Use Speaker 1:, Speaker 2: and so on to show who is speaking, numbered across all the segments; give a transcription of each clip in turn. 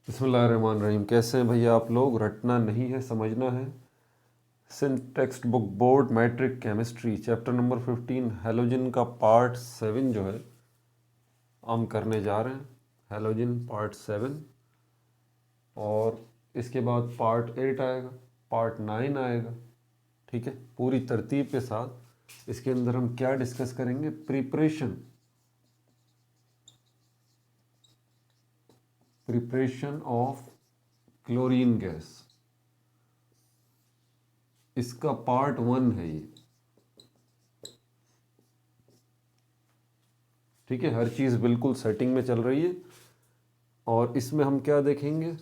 Speaker 1: बिस्मिल्लाहिर्रहमानिर्रहीम। कैसे हैं भैया आप लोग? रटना नहीं है, समझना है। सिंथ text book board matric chemistry chapter number 15 halogen का पार्ट 7 जो है हम करने जा रहे हैं। हेलोजन पार्ट 7 और इसके बाद पार्ट 8 आएगा, पार्ट 9 आएगा। ठीक है, पूरी तरतीब के साथ इसके अंदर हम क्या डिस्कस करेंगे? Preparation of chlorine gas. इसका पार्ट 1 है ये। ठीक है, हर चीज़ बिल्कुल सेटिंग में चल रही है। और इसमें हम क्या देखेंगे?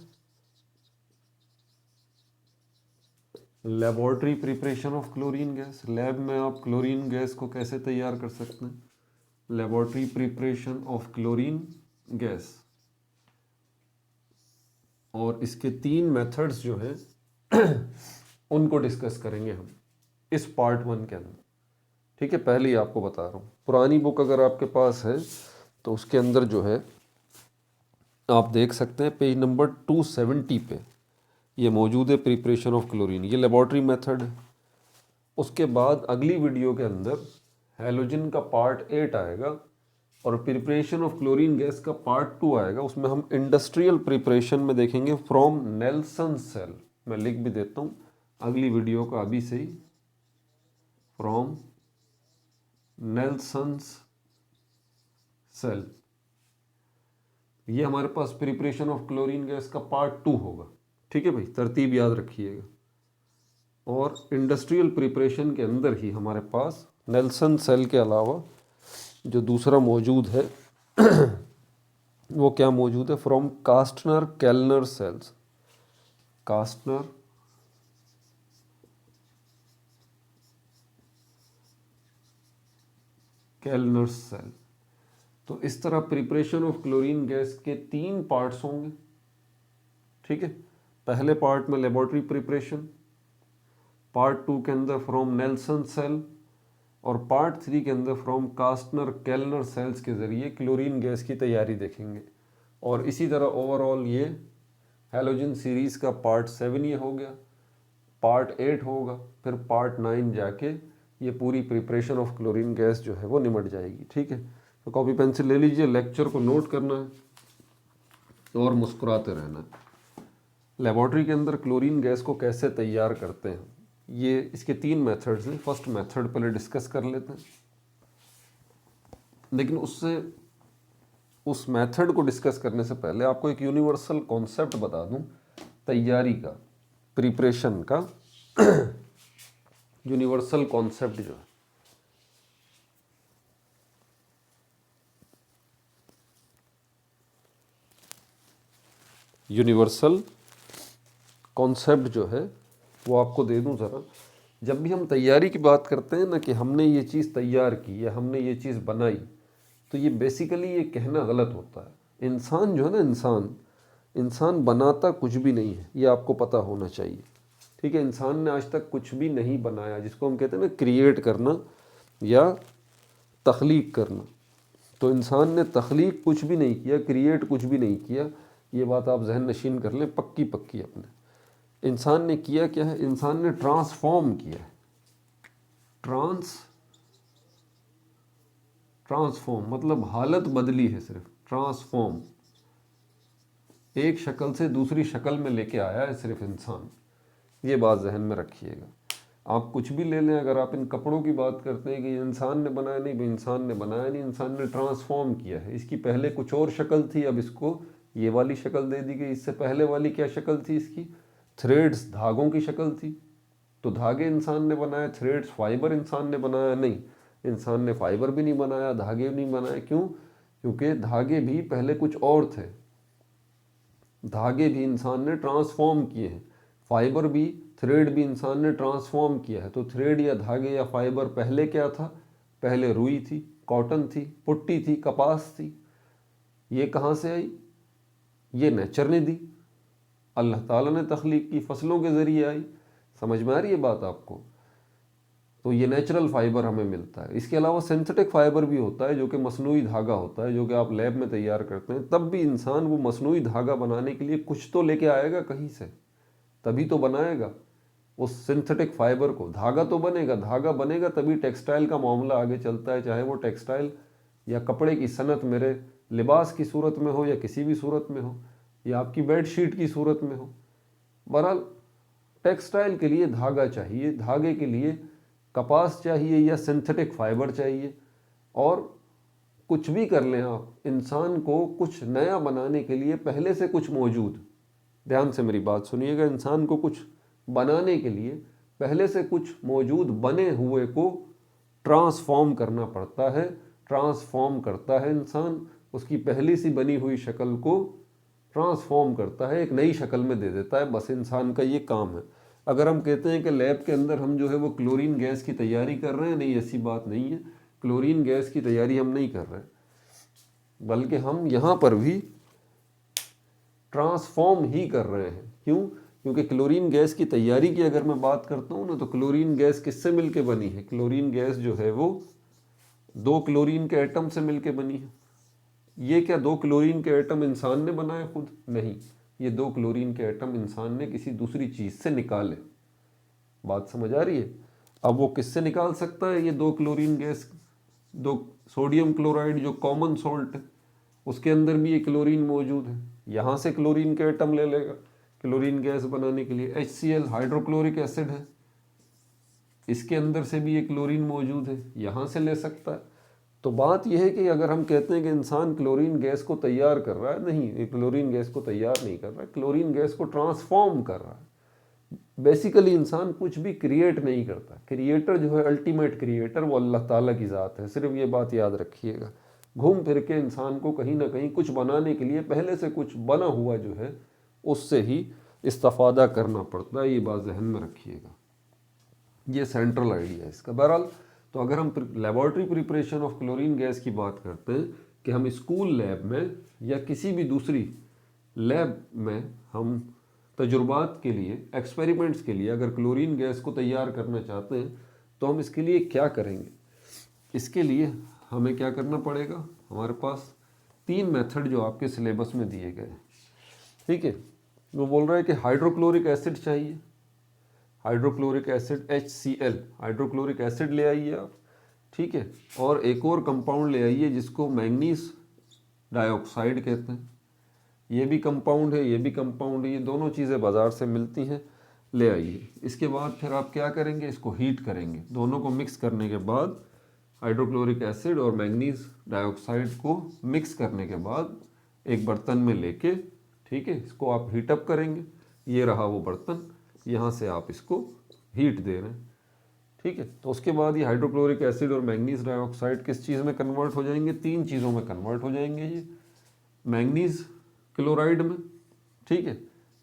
Speaker 1: Laboratory preparation of chlorine gas. Lab में आप क्लोरीन गैस को कैसे तैयार कर सकते हैं? Laboratory preparation of chlorine gas. और इसके 3 मेथड्स जो हैं उनको डिस्कस करेंगे हम इस पार्ट 1 के अंदर। ठीक है, पहले ही आपको बता रहा हूँ, पुरानी बुक अगर आपके पास है तो उसके अंदर जो है आप देख सकते हैं पेज नंबर 270 पे ये मौजूद है, प्रिपरेशन ऑफ क्लोरीन। ये लेबोरेटरी मेथड है। उसके बाद अगली वीडियो के अंदर हेलोजन का पार्ट 8 आएगा और प्रिपरेशन ऑफ क्लोरीन गैस का पार्ट 2 आएगा। उसमें हम इंडस्ट्रियल प्रिपरेशन में देखेंगे फ्रॉम नेल्सन सेल। मैं लिख भी देता हूँ अगली वीडियो का अभी से ही, फ्रॉम नेल्सन सेल। ये हमारे पास प्रिपरेशन ऑफ क्लोरीन गैस का पार्ट 2 होगा। ठीक है भाई, तरतीब याद रखिएगा। और इंडस्ट्रियल प्रिपरेशन के अंदर ही हमारे पास नेल्सन सेल के अलावा जो दूसरा मौजूद है वो क्या मौजूद है? From Castner Kellner cells. Castner Kellner cell. तो इस तरह प्रिपरेशन ऑफ क्लोरीन गैस के 3 पार्ट्स होंगे। ठीक है, पहले पार्ट में लेबोरेटरी प्रिपरेशन, पार्ट 2 के अंदर फ्रॉम नेल्सन सेल, और पार्ट 3 के अंदर फ्रॉम कास्टनर केल्नर सेल्स के ज़रिए क्लोरीन गैस की तैयारी देखेंगे। और इसी तरह ओवरऑल ये हेलोजन सीरीज़ का पार्ट 7 ये हो गया, पार्ट 8 होगा, फिर पार्ट 9 जाके ये पूरी प्रिपरेशन ऑफ क्लोरीन गैस जो है वो निमट जाएगी। ठीक है, तो कॉपी पेंसिल ले लीजिए, लेक्चर को नोट करना है और मुस्कुराते रहना है। लेबोरेटरी के अंदर क्लोरीन गैस को कैसे तैयार करते हैं, ये इसके 3 मेथड्स हैं। फर्स्ट मेथड पहले डिस्कस कर लेते हैं, लेकिन उस मेथड को डिस्कस करने से पहले आपको एक यूनिवर्सल कॉन्सेप्ट बता दूं तैयारी का, प्रिपरेशन का यूनिवर्सल कॉन्सेप्ट जो है, यूनिवर्सल कॉन्सेप्ट जो है वो आपको दे दूं ज़रा। जब भी हम तैयारी की बात करते हैं ना कि हमने ये चीज़ तैयार की या हमने ये चीज़ बनाई, तो ये बेसिकली ये कहना गलत होता है। इंसान जो है ना, इंसान बनाता कुछ भी नहीं है, ये आपको पता होना चाहिए। ठीक है, इंसान ने आज तक कुछ भी नहीं बनाया, जिसको हम कहते हैं ना क्रिएट करना या तख्लीक करना। तो इंसान ने तख्लीक कुछ भी नहीं किया, क्रिएट कुछ भी नहीं किया। ये बात आप जहन नशीन कर लें पक्की पक्की अपने। इंसान ने किया क्या है? इंसान ने ट्रांसफॉर्म किया है। ट्रांसफॉर्म मतलब हालत बदली है, सिर्फ ट्रांसफॉर्म, एक शक्ल से दूसरी शक्ल में लेके आया है सिर्फ इंसान। ये बात जहन में रखिएगा। आप कुछ भी ले लें, अगर आप इन कपड़ों की बात करते हैं कि इंसान ने बनाया, नहीं भाई, इंसान ने बनाया नहीं, इंसान ने ट्रांसफॉर्म किया है। इसकी पहले कुछ और शक्ल थी, अब इसको ये वाली शक्ल दे दी गई। इससे पहले वाली क्या शक्ल थी इसकी? थ्रेड्स, धागों की शक्ल थी। तो धागे इंसान ने बनाए, थ्रेड्स, फाइबर इंसान ने बनाया नहीं। इंसान ने फाइबर भी नहीं बनाया, धागे भी नहीं बनाए। क्यों? क्योंकि धागे भी पहले कुछ और थे। धागे भी इंसान ने ट्रांसफॉर्म किए हैं, फाइबर भी, थ्रेड भी इंसान ने ट्रांसफॉर्म किया है। तो थ्रेड या धागे या फाइबर पहले क्या था? पहले रुई थी, कॉटन थी, पुट्टी थी, कपास थी। ये कहाँ से आई? ये नेचर ने दी, अल्लाह ताला ने तख्लीक की, फसलों के ज़रिए आई। समझ में आ रही है बात आपको? तो ये नेचुरल फाइबर हमें मिलता है। इसके अलावा सिंथेटिक फाइबर भी होता है जो कि मसनूई धागा होता है, जो कि आप लैब में तैयार करते हैं। तब भी इंसान वो मसनूई धागा बनाने के लिए कुछ तो लेके आएगा कहीं से, तभी तो बनाएगा उस सिंथेटिक फाइबर को। धागा तो बनेगा, धागा बनेगा तभी टेक्सटाइल का मामला आगे चलता है, चाहे वो टेक्सटाइल या कपड़े की सनत मेरे लिबास की सूरत में हो या किसी भी सूरत में हो, या आपकी बेडशीट की सूरत में हो। बहरहाल टेक्सटाइल के लिए धागा चाहिए, धागे के लिए कपास चाहिए या सिंथेटिक फाइबर चाहिए। और कुछ भी कर लें आप, इंसान को कुछ नया बनाने के लिए पहले से कुछ मौजूद, ध्यान से मेरी बात सुनिएगा, इंसान को कुछ बनाने के लिए पहले से कुछ मौजूद बने हुए को ट्रांसफॉर्म करना पड़ता है। ट्रांसफॉर्म करता है इंसान, उसकी पहली सी बनी हुई शक्ल को ट्रांसफॉर्म करता है, एक नई शक्ल में दे देता है। बस इंसान का ये काम है। अगर हम कहते हैं कि लैब के अंदर हम जो है वो क्लोरीन गैस की तैयारी कर रहे हैं, नहीं, ऐसी बात नहीं है। क्लोरीन गैस की तैयारी हम नहीं कर रहे, बल्कि हम यहाँ पर भी ट्रांसफॉर्म ही कर रहे हैं। क्यों? क्योंकि क्लोरीन गैस की तैयारी की अगर मैं बात करता हूँ ना, तो क्लोरीन गैस किससे मिलके बनी है? क्लोरीन गैस जो है वो 2 क्लोरीन के एटम से मिलके बनी है। ये क्या 2 क्लोरीन के एटम इंसान ने बनाए खुद? नहीं, ये 2 क्लोरीन के एटम इंसान ने किसी दूसरी चीज से निकाले। बात समझ आ रही है? अब वो किससे निकाल सकता है ये 2 क्लोरीन गैस? 2 सोडियम क्लोराइड जो कॉमन सॉल्ट है, उसके अंदर भी ये क्लोरीन मौजूद है। यहाँ से क्लोरीन के एटम ले लेगा क्लोरीन गैस बनाने के लिए। HCl हाइड्रोक्लोरिक एसिड है, इसके अंदर से भी ये क्लोरीन मौजूद है, यहाँ से ले सकता है। तो बात यह है कि अगर हम कहते हैं कि इंसान क्लोरीन गैस को तैयार कर रहा है, नहीं, ये क्लोरीन गैस को तैयार नहीं कर रहा है, क्लोरीन गैस को ट्रांसफॉर्म कर रहा है। बेसिकली इंसान कुछ भी क्रिएट नहीं करता। क्रिएटर जो है, अल्टीमेट क्रिएटर, वो अल्लाह ताला की ज़ात है। सिर्फ ये बात याद रखिएगा। घूम फिर के इंसान को कहीं ना कहीं कुछ बनाने के लिए पहले से कुछ बना हुआ जो है उससे ही इस्तेफादा करना पड़ता है। ये बात जहन में रखिएगा, ये सेंट्रल आइडिया है इसका। बहरहाल, तो अगर हम laboratory preparation of chlorine gas की बात करते हैं कि हम स्कूल लैब में या किसी भी दूसरी लैब में हम तजुर्बात के लिए, एक्सपेरिमेंट्स के लिए अगर क्लोरीन गैस को तैयार करना चाहते हैं, तो हम इसके लिए क्या करेंगे? इसके लिए हमें क्या करना पड़ेगा? हमारे पास 3 मेथड जो आपके सिलेबस में दिए गए हैं, ठीक है। वो बोल रहा है कि हाइड्रोक्लोरिक एसिड चाहिए, hydrochloric acid HCl, hydrochloric acid ले आइए आप, ठीक है। और एक और कंपाउंड ले आइए जिसको मैंगनीज डाइऑक्साइड कहते हैं। ये भी कंपाउंड है, ये भी कंपाउंड है, ये दोनों चीज़ें बाज़ार से मिलती हैं, ले आइए। इसके बाद फिर आप क्या करेंगे? इसको हीट करेंगे। दोनों को मिक्स करने के बाद, हाइड्रोक्लोरिक एसिड और मैंगनीज डाइऑक्साइड को मिक्स करने के बाद एक बर्तन में लेके, ठीक है, इसको आप हीटअप करेंगे। ये रहा वो बर्तन, यहाँ से आप इसको हीट दे रहे हैं, ठीक है। तो उसके बाद ये हाइड्रोक्लोरिक एसिड और मैंगनीज डाइऑक्साइड किस चीज़ में कन्वर्ट हो जाएंगे? 3 चीज़ों में कन्वर्ट हो जाएंगे। ये मैंगनीज क्लोराइड में, ठीक है,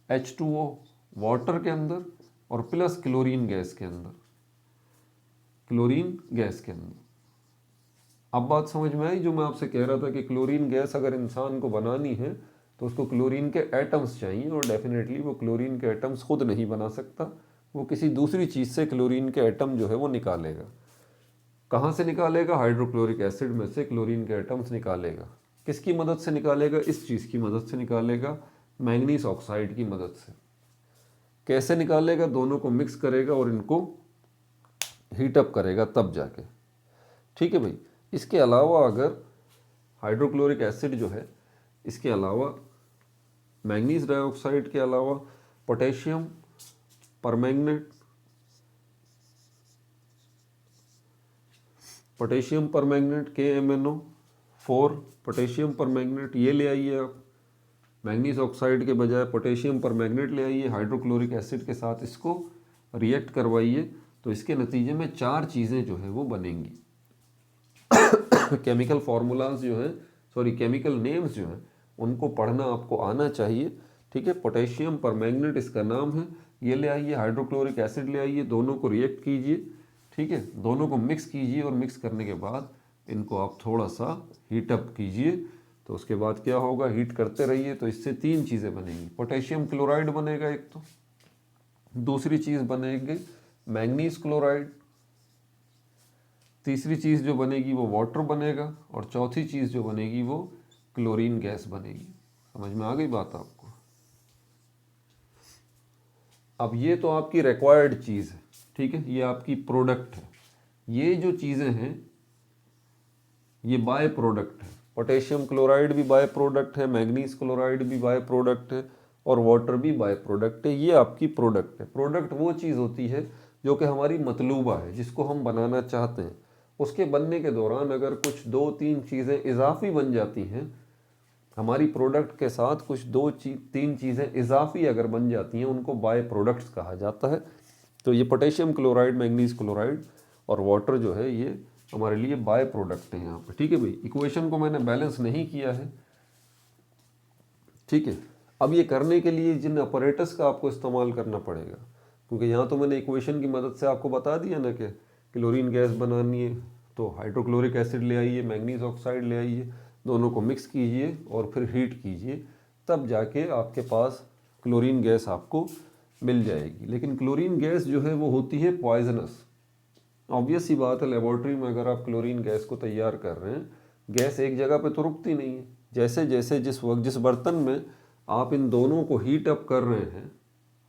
Speaker 1: H2O वाटर के अंदर, और प्लस क्लोरीन गैस के अंदर, क्लोरीन गैस के अंदर। अब बात समझ में आई जो मैं आपसे कह रहा था कि क्लोरीन गैस अगर इंसान को बनानी है तो उसको क्लोरीन के एटम्स चाहिए, और डेफिनेटली वो क्लोरीन के एटम्स खुद नहीं बना सकता, वो किसी दूसरी चीज़ से क्लोरीन के एटम जो है वो निकालेगा। कहाँ से निकालेगा? हाइड्रोक्लोरिक एसिड में से क्लोरीन के एटम्स निकालेगा। किसकी मदद से निकालेगा? इस चीज़ की मदद से निकालेगा, मैंगनीज ऑक्साइड की मदद से। कैसे निकालेगा? दोनों को मिक्स करेगा और इनको हीटअप करेगा, तब जाके, ठीक है भाई। इसके अलावा अगर हाइड्रोक्लोरिक एसिड जो है, इसके अलावा मैंगनीज डाइऑक्साइड के अलावा potassium permanganate, potassium permanganate KMnO4 potassium permanganate, ये ले आइए आप। मैंगनीज ऑक्साइड के बजाय पोटेशियम परमैंगनेट ले आइए, हाइड्रोक्लोरिक एसिड के साथ इसको रिएक्ट करवाइए, तो इसके नतीजे में 4 चीज़ें जो है वो बनेंगी। केमिकल फार्मूलाज जो हैं, सॉरी केमिकल नेम्स जो हैं, उनको पढ़ना आपको आना चाहिए, ठीक है। पोटेशियम परमैंगनेट इसका नाम है, ये ले आइए। हाइड्रोक्लोरिक एसिड ले आइए, दोनों को रिएक्ट कीजिए, ठीक है, दोनों को मिक्स कीजिए, और मिक्स करने के बाद इनको आप थोड़ा सा हीटअप कीजिए। तो उसके बाद क्या होगा? हीट करते रहिए, तो इससे 3 चीज़ें बनेंगी। पोटेशियम क्लोराइड बनेगा एक, तो दूसरी चीज़ बनेगी मैंगनीज क्लोराइड, तीसरी चीज़ जो बनेगी वो वाटर बनेगा, और चौथी चीज़ जो बनेगी वो क्लोरीन गैस बनेगी। समझ में आ गई बात आपको? अब ये तो आपकी रिक्वायर्ड चीज़ है, ठीक है, ये आपकी प्रोडक्ट है। ये जो चीज़ें हैं ये बाय प्रोडक्ट है। पोटेशियम क्लोराइड भी बाय प्रोडक्ट है, मैग्नीज क्लोराइड भी बाय प्रोडक्ट है, और वाटर भी बाय प्रोडक्ट है। ये आपकी प्रोडक्ट है। प्रोडक्ट वो चीज़ होती है जो कि हमारी मतलूबा है, जिसको हम बनाना चाहते हैं। उसके बनने के दौरान अगर कुछ 2-3 चीज़ें इजाफी बन जाती हैं, हमारी प्रोडक्ट के साथ कुछ 2-3 चीज़ें इजाफी अगर बन जाती हैं, उनको बाय प्रोडक्ट्स कहा जाता है। तो ये पोटेशियम क्लोराइड, मैग्नीज क्लोराइड और वाटर जो है ये हमारे लिए बाय प्रोडक्ट है यहाँ पे, ठीक है भाई। इक्वेशन को मैंने बैलेंस नहीं किया है, ठीक है। अब ये करने के लिए जिन ऑपरेटर्स का आपको इस्तेमाल करना पड़ेगा, क्योंकि यहाँ तो मैंने इक्वेशन की मदद से आपको बता दिया ना कि क्लोरीन गैस बनानी है तो हाइड्रोक्लोरिक एसिड ले आइए, मैग्नीज ऑक्साइड ले आइए, दोनों को मिक्स कीजिए और फिर हीट कीजिए, तब जाके आपके पास क्लोरीन गैस आपको मिल जाएगी। लेकिन क्लोरीन गैस जो है वो होती है पॉइजनस। ऑब्वियस सी बात है, लेबॉर्ट्री में अगर आप क्लोरीन गैस को तैयार कर रहे हैं, गैस एक जगह पे तो रुकती नहीं है। जैसे जैसे जिस बर्तन में आप इन दोनों को हीट अप कर रहे हैं,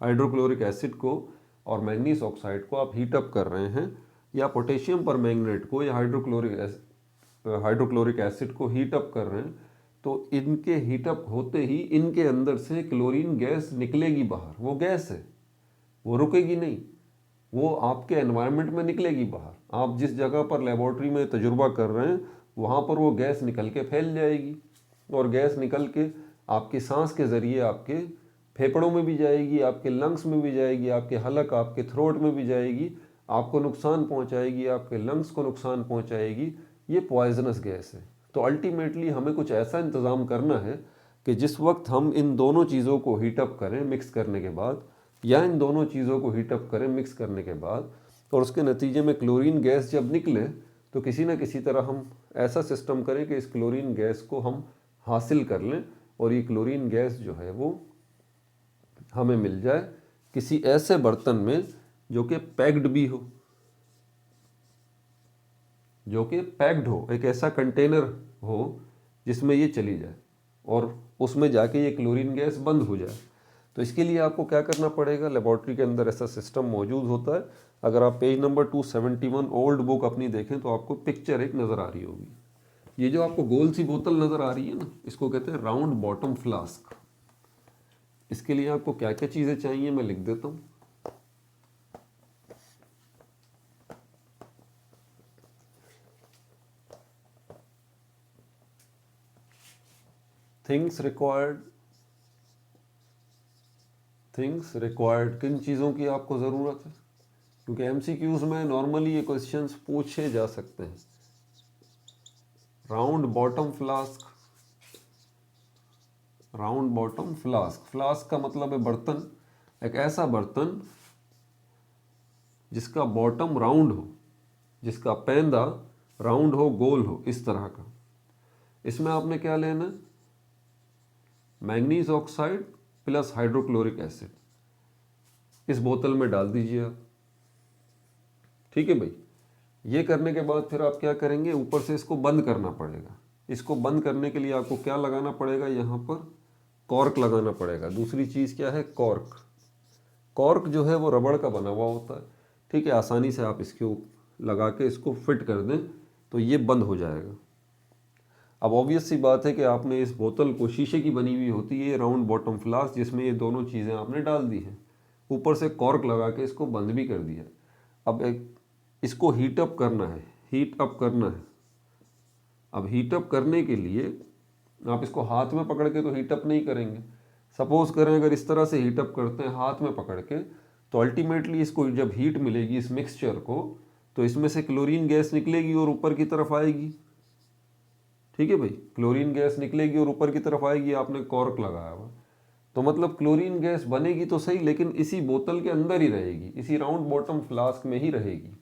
Speaker 1: हाइड्रोक्लोरिक एसिड को और मैग्नीज ऑक्साइड को आप हीट अप कर रहे हैं, या पोटेशियम परमैंगनेट को या हाइड्रोक्लोरिक एसिड को हीट अप कर रहे हैं, तो इनके हीटअप होते ही इनके अंदर से क्लोरीन गैस निकलेगी बाहर। वो गैस है, वो रुकेगी नहीं, वो आपके एनवायरनमेंट में निकलेगी बाहर। आप जिस जगह पर लेबॉर्ट्री में तजुर्बा कर रहे हैं वहाँ पर वो गैस निकल के फैल जाएगी, और गैस निकल के आपकी सांस के ज़रिए आपके फेफड़ों में भी जाएगी, आपके लंग्स में भी जाएगी, आपके हलक, आपके थ्रोट में भी जाएगी, आपको नुकसान पहुँचाएगी, आपके लंग्स को नुकसान पहुँचाएगी। ये पॉइजनस गैस है। तो अल्टीमेटली हमें कुछ ऐसा इंतज़ाम करना है कि जिस वक्त हम इन दोनों चीज़ों को हीटअप करें मिक्स करने के बाद, या इन दोनों चीज़ों को हीटअप करें मिक्स करने के बाद, और उसके नतीजे में क्लोरीन गैस जब निकले, तो किसी न किसी तरह हम ऐसा सिस्टम करें कि इस क्लोरीन गैस को हम हासिल कर लें, और ये क्लोरीन गैस जो है वो हमें मिल जाए किसी ऐसे बर्तन में जो कि पैक्ड भी हो, जो कि पैक्ड हो, एक ऐसा कंटेनर हो जिसमें ये चली जाए और उसमें जाके ये क्लोरीन गैस बंद हो जाए। तो इसके लिए आपको क्या करना पड़ेगा, लेबॉर्ट्री के अंदर ऐसा सिस्टम मौजूद होता है। अगर आप पेज नंबर 271 ओल्ड बुक अपनी देखें तो आपको पिक्चर एक नज़र आ रही होगी। ये जो आपको गोल सी बोतल नज़र आ रही है ना, इसको कहते हैं राउंड बॉटम फ्लास्क। इसके लिए आपको क्या क्या चीज़ें चाहिए मैं लिख देता हूँ। थिंग्स रिक्वायर्ड, किन चीज़ों की आपको ज़रूरत है, क्योंकि एमसीक्यूज़ में नॉर्मली ये क्वेश्चंस पूछे जा सकते हैं। Round bottom flask, round bottom flask, flask का मतलब है बर्तन, एक ऐसा बर्तन जिसका बॉटम राउंड हो, जिसका पैंदा राउंड हो, गोल हो, इस तरह का। इसमें आपने क्या लेना, manganese oxide plus hydrochloric acid इस बोतल में डाल दीजिए आप, ठीक है भाई। ये करने के बाद फिर आप क्या करेंगे, ऊपर से इसको बंद करना पड़ेगा। इसको बंद करने के लिए आपको क्या लगाना पड़ेगा, यहाँ पर कॉर्क लगाना पड़ेगा। दूसरी चीज़ क्या है, कॉर्क। कॉर्क जो है वो रबड़ का बना हुआ होता है, ठीक है। आसानी से आप इसके लगा के इसको फिट कर दें तो ये बंद हो जाएगा। अब ऑब्वियस सी बात है कि आपने इस बोतल को, शीशे की बनी हुई होती है राउंड बॉटम फ्लास्क, जिसमें ये दोनों चीज़ें आपने डाल दी हैं, ऊपर से कॉर्क लगा के इसको बंद भी कर दिया। अब इसको हीट अप करना है, हीट अप करना है। अब हीट अप करने के लिए आप इसको हाथ में पकड़ के तो हीट अप नहीं करेंगे। सपोज करें अगर इस तरह से हीट अप करते हैं हाथ में पकड़ के, तो अल्टीमेटली इसको जब हीट मिलेगी इस मिक्सचर को, तो इसमें से क्लोरीन गैस निकलेगी और ऊपर की तरफ आएगी, ठीक है भाई। क्लोरीन गैस निकलेगी और ऊपर की तरफ आएगी, आपने कॉर्क लगाया हुआ, तो मतलब क्लोरीन गैस बनेगी तो सही, लेकिन इसी बोतल के अंदर ही रहेगी, इसी राउंड बॉटम फ्लास्क में ही रहेगी।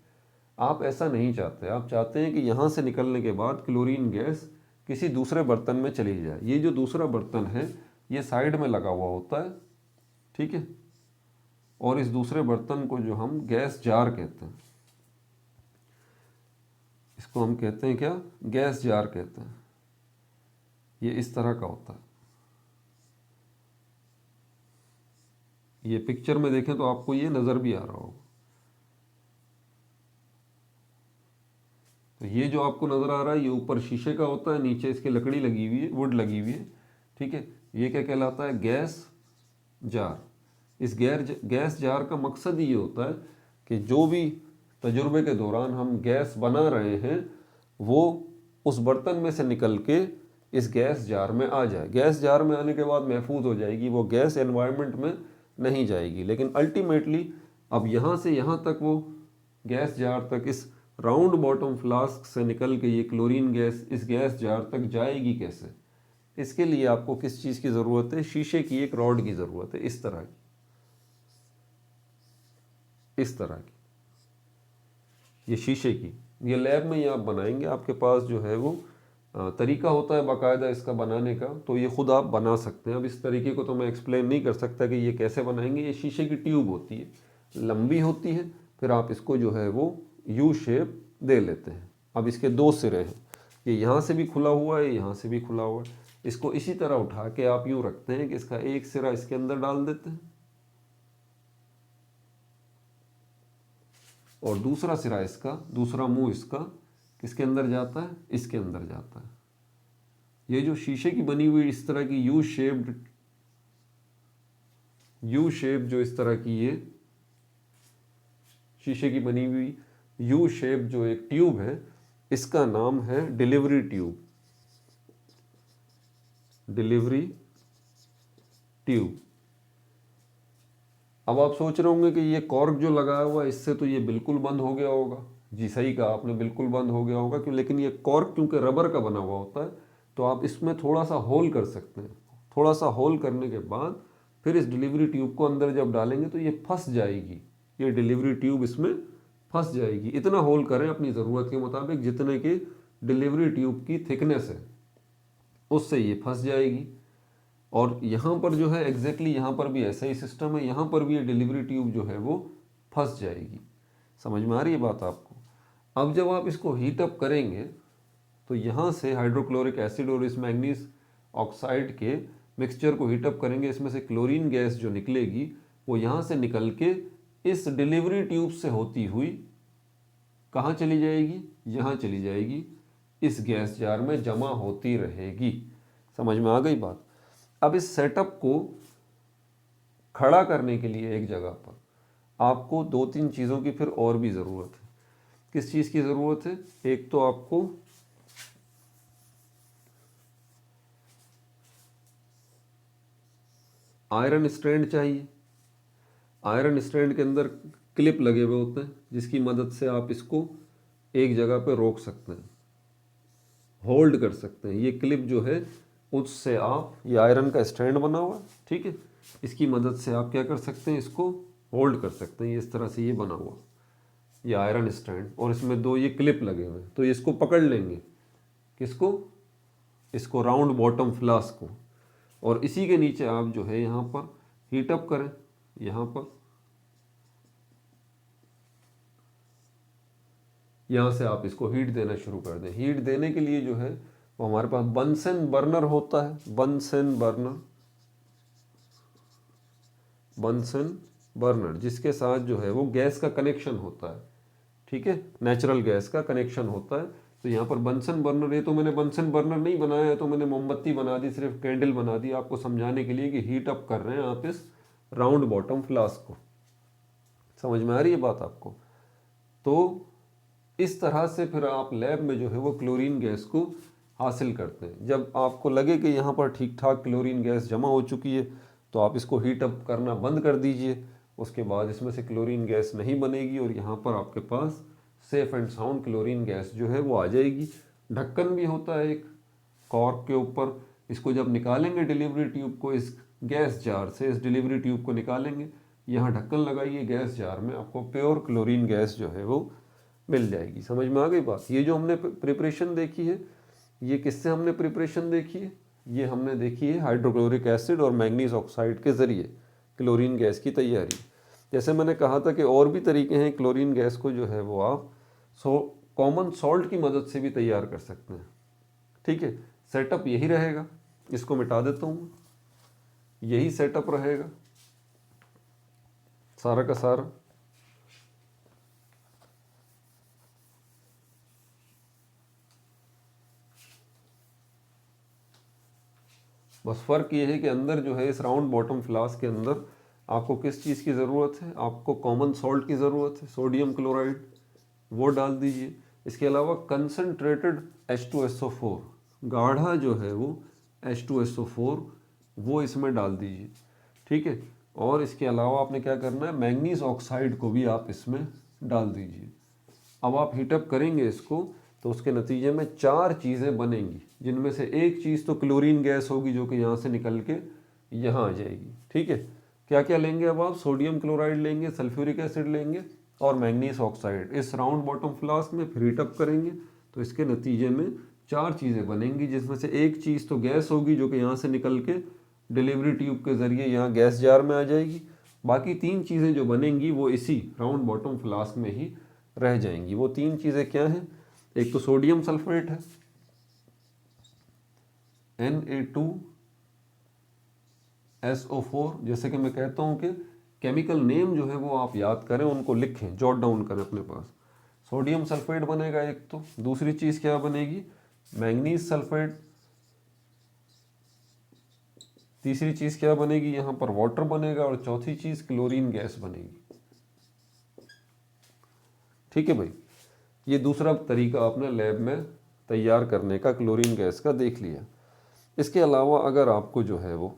Speaker 1: आप ऐसा नहीं चाहते, आप चाहते हैं कि यहाँ से निकलने के बाद क्लोरीन गैस किसी दूसरे बर्तन में चली जाए। ये जो दूसरा बर्तन है ये साइड में लगा हुआ होता है, ठीक है, और इस दूसरे बर्तन को जो हम गैस जार कहते हैं, इसको हम कहते हैं क्या, गैस जार कहते हैं। ये इस तरह का होता है। ये पिक्चर में देखें तो आपको ये नज़र भी आ रहा होगा। तो ये जो आपको नज़र आ रहा है ये ऊपर शीशे का होता है, नीचे इसकी लकड़ी लगी हुई है, वुड लगी हुई है, ठीक है। ये क्या कहलाता है, गैस जार। इस गैस जार का मकसद ये होता है कि जो भी तजुर्बे के दौरान हम गैस बना रहे हैं वो उस बर्तन में से निकल के इस गैस जार में आ जाए। गैस जार में आने के बाद महफूज हो जाएगी, वो गैस एनवायरनमेंट में नहीं जाएगी। लेकिन अल्टीमेटली अब यहाँ से यहाँ तक वो गैस जार तक इस राउंड बॉटम फ्लास्क से निकल के ये क्लोरीन गैस इस गैस जार तक जाएगी कैसे? इसके लिए आपको किस चीज़ की ज़रूरत है, शीशे की एक रॉड की ज़रूरत है, इस तरह की, इस तरह की, ये शीशे की। ये लैब में ये आप बनाएंगे, आपके पास जो है वो तरीका होता है बाकायदा इसका बनाने का, तो ये ख़ुद आप बना सकते हैं। अब इस तरीके को तो मैं एक्सप्लेन नहीं कर सकता कि ये कैसे बनाएंगे। ये शीशे की ट्यूब होती है, लंबी होती है, फिर आप इसको जो है वो यू शेप दे लेते हैं। अब इसके दो सिरे हैं, ये यहाँ से भी खुला हुआ है, यहाँ से भी खुला हुआ है। इसको इसी तरह उठा के आप यूँ रखते हैं कि इसका एक सिरा इसके अंदर डाल देते हैं और दूसरा सिरा इसका, दूसरा मुंह इसका किसके अंदर जाता है, इसके अंदर जाता है। ये जो शीशे की बनी हुई इस तरह की यू शेप जो इस तरह की ये शीशे की बनी हुई यू शेप जो एक ट्यूब है, इसका नाम है डिलीवरी ट्यूब। Delivery tube. अब आप सोच रहे होंगे कि ये कॉर्क जो लगाया हुआ है इससे तो ये बिल्कुल बंद हो गया होगा। जी सही कहा आपने, बिल्कुल बंद हो गया होगा क्यों, लेकिन ये कॉर्क क्योंकि रबर का बना हुआ होता है तो आप इसमें थोड़ा सा होल कर सकते हैं। थोड़ा सा होल करने के बाद फिर इस डिलीवरी ट्यूब को अंदर जब डालेंगे तो ये फंस जाएगी, ये डिलीवरी ट्यूब इसमें फंस जाएगी। इतना होल करें अपनी ज़रूरत के मुताबिक, जितने की डिलीवरी ट्यूब की थिकनेस है उससे ये फंस जाएगी। और यहाँ पर जो है एग्जैक्टली यहाँ पर भी ऐसा ही सिस्टम है, यहाँ पर भी ये डिलीवरी ट्यूब जो है वो फंस जाएगी। समझ में आ रही है बात आपको? अब जब आप इसको हीट अप करेंगे तो यहाँ से हाइड्रोक्लोरिक एसिड और इस मैंगनीज ऑक्साइड के मिक्सचर को हीट अप करेंगे, इसमें से क्लोरीन गैस जो निकलेगी वो यहाँ से निकल के इस डिलीवरी ट्यूब से होती हुई कहाँ चली जाएगी, यहाँ चली जाएगी, इस गैस जार में जमा होती रहेगी। समझ में आ गई बात? अब इस सेटअप को खड़ा करने के लिए एक जगह पर आपको दो तीन चीज़ों की फिर और भी ज़रूरत है। किस चीज़ की ज़रूरत है? एक तो आपको आयरन स्ट्रैंड चाहिए। आयरन स्ट्रैंड के अंदर क्लिप लगे हुए होते हैं जिसकी मदद से आप इसको एक जगह पर रोक सकते हैं, होल्ड कर सकते हैं। ये क्लिप जो है उससे आप, ये आयरन का स्टैंड बना हुआ है, ठीक है, इसकी मदद से आप क्या कर सकते हैं, इसको होल्ड कर सकते हैं। ये इस तरह से ये बना हुआ ये आयरन स्टैंड और इसमें दो ये क्लिप लगे हुए हैं, तो ये इसको पकड़ लेंगे, किसको, इसको राउंड बॉटम फ्लास्क को। और इसी के नीचे आप जो है यहाँ पर हीट अप करें, यहाँ पर यहाँ से आप इसको हीट देना शुरू कर दें। हीट देने के लिए जो है वो हमारे पास बंसन बर्नर होता है, बंसन बर्नर जिसके साथ जो है वो गैस का कनेक्शन होता है, ठीक है, नेचुरल गैस का कनेक्शन होता है। तो यहाँ पर बंसन बर्नर, ये तो मैंने बंसन बर्नर नहीं बनाया है, तो मैंने मोमबत्ती बना दी, सिर्फ कैंडल बना दी आपको समझाने के लिए कि हीट अप कर रहे हैं आप इस राउंड बॉटम फ्लास्क को। समझ में आ रही है बात आपको? तो इस तरह से फिर आप लैब में जो है वो क्लोरीन गैस को हासिल करते हैं। जब आपको लगे कि यहाँ पर ठीक ठाक क्लोरीन गैस जमा हो चुकी है तो आप इसको हीट अप करना बंद कर दीजिए। उसके बाद इसमें से क्लोरीन गैस नहीं बनेगी और यहाँ पर आपके पास safe and sound chlorine gas जो है वो आ जाएगी। ढक्कन भी होता है एक कॉर्क के ऊपर, इसको जब निकालेंगे डिलीवरी ट्यूब को इस गैस जार से, इस डिलीवरी ट्यूब को निकालेंगे, यहाँ ढक्कन लगाइए गैस जार में, आपको प्योर क्लोरीन गैस जो है वो मिल जाएगी। समझ में आ गई बात? ये जो हमने प्रिपरेशन देखी है, ये किससे हमने प्रिपरेशन देखी है? ये हमने देखी है हाइड्रोक्लोरिक एसिड और मैंगनीज ऑक्साइड के ज़रिए क्लोरीन गैस की तैयारी। जैसे मैंने कहा था कि और भी तरीके हैं क्लोरीन गैस को जो है वो आप कॉमन सॉल्ट की मदद से भी तैयार कर सकते हैं। ठीक है, सेटअप यही रहेगा, इसको मिटा देता हूँ, यही सेटअप रहेगा सारा का सारा। बस फ़र्क ये है कि अंदर जो है इस राउंड बॉटम फ्लास्क के अंदर आपको किस चीज़ की ज़रूरत है, आपको कॉमन सॉल्ट की ज़रूरत है, सोडियम क्लोराइड, वो डाल दीजिए। इसके अलावा कंसनट्रेटेड H2SO4, गाढ़ा जो है वो H2SO4 वो इसमें डाल दीजिए। ठीक है, और इसके अलावा आपने क्या करना है, मैंगनीज ऑक्साइड को भी आप इसमें डाल दीजिए। अब आप हीटअप करेंगे इसको तो उसके नतीजे में 4 चीज़ें बनेंगी, जिनमें से एक चीज़ तो क्लोरीन गैस होगी जो कि यहाँ से निकल के यहाँ आ जाएगी। ठीक है, क्या क्या लेंगे अब आप, सोडियम क्लोराइड लेंगे, सल्फ्यूरिक एसिड लेंगे और मैंगनीज ऑक्साइड इस राउंड बॉटम फ्लास्क में फिर हीटअप करेंगे तो इसके नतीजे में 4 चीज़ें बनेंगी, जिसमें से एक चीज़ तो गैस होगी जो कि यहाँ से निकल के डिलीवरी ट्यूब के ज़रिए यहाँ गैस जार में आ जाएगी। बाकी 3 चीज़ें जो बनेंगी वो इसी राउंड बॉटम फ्लास्क में ही रह जाएंगी। वो 3 चीज़ें क्या हैं, एक तो सोडियम सल्फेट है Na2SO4, जैसे कि मैं कहता हूँ कि केमिकल नेम जो है वो आप याद करें, उनको लिखें, जॉट डाउन करें अपने पास। सोडियम सल्फेट बनेगा एक तो, दूसरी चीज़ क्या बनेगी, मैंगनीज सल्फेट, तीसरी चीज़ क्या बनेगी, यहाँ पर वाटर बनेगा, और चौथी चीज़ क्लोरीन गैस बनेगी। ठीक है भाई, ये दूसरा तरीका आपने लैब में तैयार करने का क्लोरीन गैस का देख लिया। इसके अलावा अगर आपको जो है वो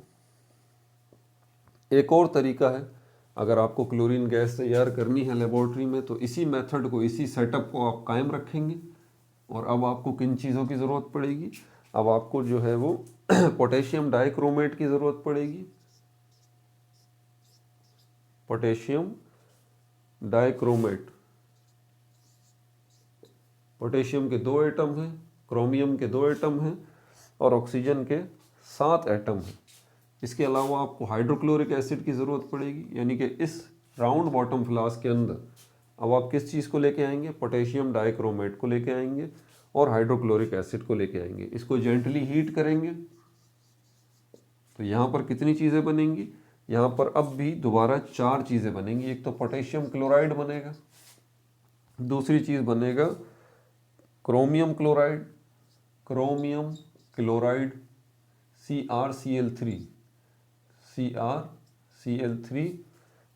Speaker 1: एक और तरीका है, अगर आपको क्लोरीन गैस तैयार करनी है लेबोरेटरी में, तो इसी मेथड को, इसी सेटअप को आप कायम रखेंगे। और अब आपको किन चीज़ों की ज़रूरत पड़ेगी, अब आपको जो है वो पोटेशियम डाइक्रोमेट की ज़रूरत पड़ेगी। पोटेशियम डाइक्रोमेट, पोटेशियम के 2 एटम हैं, क्रोमियम के 2 एटम हैं और ऑक्सीजन के 7 एटम हैं। इसके अलावा आपको हाइड्रोक्लोरिक एसिड की ज़रूरत पड़ेगी, यानी कि इस राउंड बॉटम फ्लास्क के अंदर अब आप किस चीज़ को लेके आएंगे, पोटेशियम डाइक्रोमेट को लेके आएंगे और हाइड्रोक्लोरिक एसिड को लेके आएंगे। इसको जेंटली हीट करेंगे तो यहाँ पर कितनी चीज़ें बनेंगी, यहाँ पर अब भी दोबारा 4 चीज़ें बनेंगी। एक तो पोटेशियम क्लोराइड बनेगा, दूसरी चीज़ बनेगा chromium chloride, chromium chloride CrCl3, CrCl3,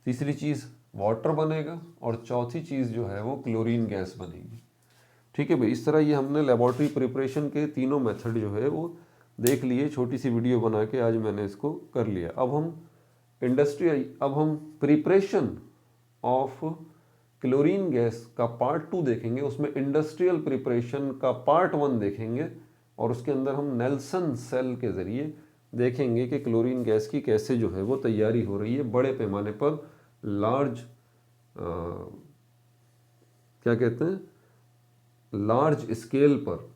Speaker 1: तीसरी चीज़ वाटर बनेगा और चौथी चीज़ जो है वो क्लोरीन गैस बनेगी। ठीक है भाई, इस तरह ये हमने लेबॉर्ट्री प्रिपरेशन के तीनों मेथड जो है वो देख लिए। छोटी सी वीडियो बना के आज मैंने इसको कर लिया। अब हम प्रिपरेशन ऑफ क्लोरीन गैस का पार्ट 2 देखेंगे। उसमें इंडस्ट्रियल प्रिपरेशन का पार्ट 1 देखेंगे और उसके अंदर हम नेल्सन सेल के ज़रिए देखेंगे कि क्लोरीन गैस की कैसे जो है वो तैयारी हो रही है बड़े पैमाने पर, लार्ज क्या कहते हैं, लार्ज स्केल पर।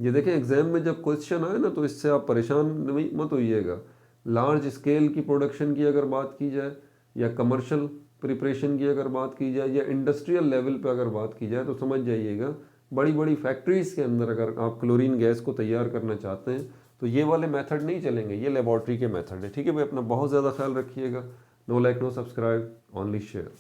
Speaker 1: ये देखें एग्जाम में जब क्वेश्चन आए ना तो इससे आप परेशान नहीं मत होइएगा। लार्ज स्केल की प्रोडक्शन की अगर बात की जाए या कमर्शियल प्रिपरेशन की अगर बात की जाए या इंडस्ट्रियल लेवल पे अगर बात की जाए तो समझ जाइएगा बड़ी बड़ी फैक्ट्रीज़ के अंदर अगर आप क्लोरीन गैस को तैयार करना चाहते हैं तो ये वाले मेथड नहीं चलेंगे, ये लेबॉर्ट्री के मेथड है। ठीक है भाई, अपना बहुत ज़्यादा ख्याल रखिएगा। No like no subscribe, only share.